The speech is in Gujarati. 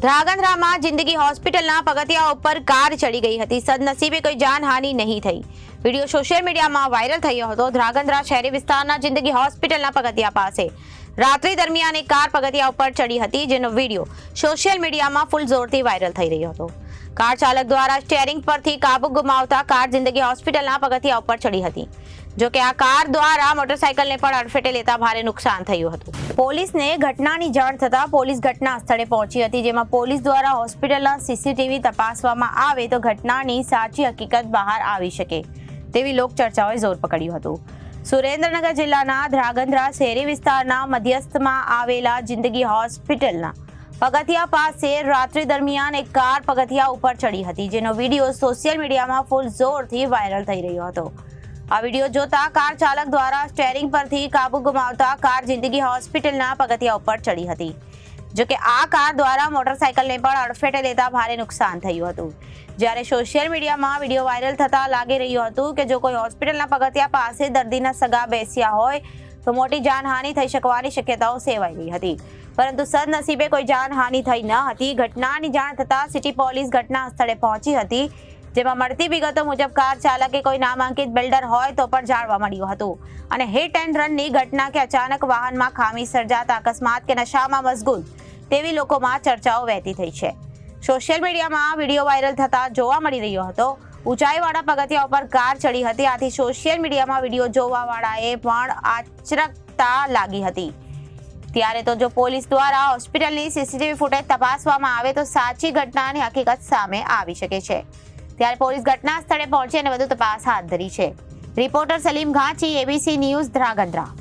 ધ્રાંગધ્રામાં જિંદગી હોસ્પિટલના પગથિયા ઉપર કાર ચડી ગઈ હતી. સદનસીબે કોઈ જાનહાનિ નહીં થઈ. વિડીયો સોશિયલ મીડિયામાં વાયરલ થયો હતો. ધ્રાંગધ્રા શહેરી વિસ્તારના જિંદગી હોસ્પિટલના પગથિયા પાસે રાત્રિ દરમિયાન એક કાર પગથિયા ઉપર ચડી હતી, જેનો વિડીયો સોશિયલ મીડિયામાં ફૂલ જોરથી વાયરલ થઈ રહ્યો હતો. કાર ચાલક દ્વારા સ્ટીયરિંગ પરથી કાબુ ગુમાવતા કાર જિંદગી હોસ્પિટલના પગથિયા ઉપર ચડી હતી. જો કે આ કાર દ્વારા મોટરસાયકલને પણ અડફેટે લેતા ભારે નુકસાન થયું હતું. પોલીસને ઘટનાની જાણ થતાં પોલીસ ઘટના સ્થળે પહોંચી હતી, જેમાં પોલીસ દ્વારા હોસ્પિટલના સીસીટીવી તપાસવામાં આવે તો ઘટનાની સાચી હકીકત બહાર આવી શકે તેવી લોકચર્ચાઓએ જોર પકડ્યું હતું. સુરેન્દ્રનગર જિલ્લાના ધ્રાંગધ્રા શહેરી વિસ્તારના મધ્યસ્થમાં આવેલા જિંદગી હોસ્પિટલના પગથિયા પાસે રાત્રિ દરમિયાન એક કાર પગથિયા ઉપર ચડી હતી, જેનો વિડીયો સોશિયલ મીડિયામાં ફૂલ જોરથી વાયરલ થઈ રહ્યો હતો. આ વિડીયો જોતા કાર ચાલક દ્વારા સ્ટીયરિંગ પરથી કાબુ ગુમાવતા કાર જિંદગી હોસ્પિટલના પગથિયા ઉપર ચડી હતી. જો કે આ કાર દ્વારા મોટરસાયકલને પણ અડફેટે લેતા ભારે નુકસાન થયું હતું. જ્યારે સોશિયલ મીડિયામાં વિડીયો વાયરલ થતા લાગી રહ્યું હતું કે જો કોઈ હોસ્પિટલના પગથિયા પાસે દર્દીના સગા બેસ્યા હોય તો મોટી જાનહાનિ થઈ શકવાની શક્યતાઓ સેવાઈ રહી હતી, પરંતુ સદનસીબે કોઈ જાનહાનિ થઈ ન હતી. ઘટનાની જાણ થતાં સિટી પોલીસ ઘટના સ્થળે પહોંચી હતી, જેમાં મળતી વિગતો મુજબ કાર ચાલકે કોઈ નામાંકિત બિલ્ડર હોય તો પણ જાણવા મળ્યું હતું અને હિટ એન્ડ રનની ઘટના કે અચાનક વાહનમાં ખામી સર્જાતા અકસ્માત કે નશામાં મશગુલ તેવી લોકોમાં ચર્ચાઓ વહેતી થઈ છે. સોશિયલ મીડિયામાં વિડીયો વાયરલ થતા જોવા મળી રહ્યો હતો. ઊંચાઈવાળા પગથિયા ઉપર કાર ચડી હતી, આથી સોશિયલ મીડિયામાં વિડીયો જોવાવાળાએ પણ આચરકતા લાગી હતી. ત્યારે તો જો પોલીસ દ્વારા હોસ્પિટલની સીસીટીવી ફૂટેજ તપાસવામાં આવે તો સાચી ઘટનાની હકીકત સામે આવી શકે છે. ત્યારે પોલીસ ઘટના સ્થળે પહોંચી અને વધુ તપાસ હાથ ધરી છે. રિપોર્ટર સલીમ ઘાંચી, એબીસી ન્યૂઝ, ધ્રાંગધ્રા.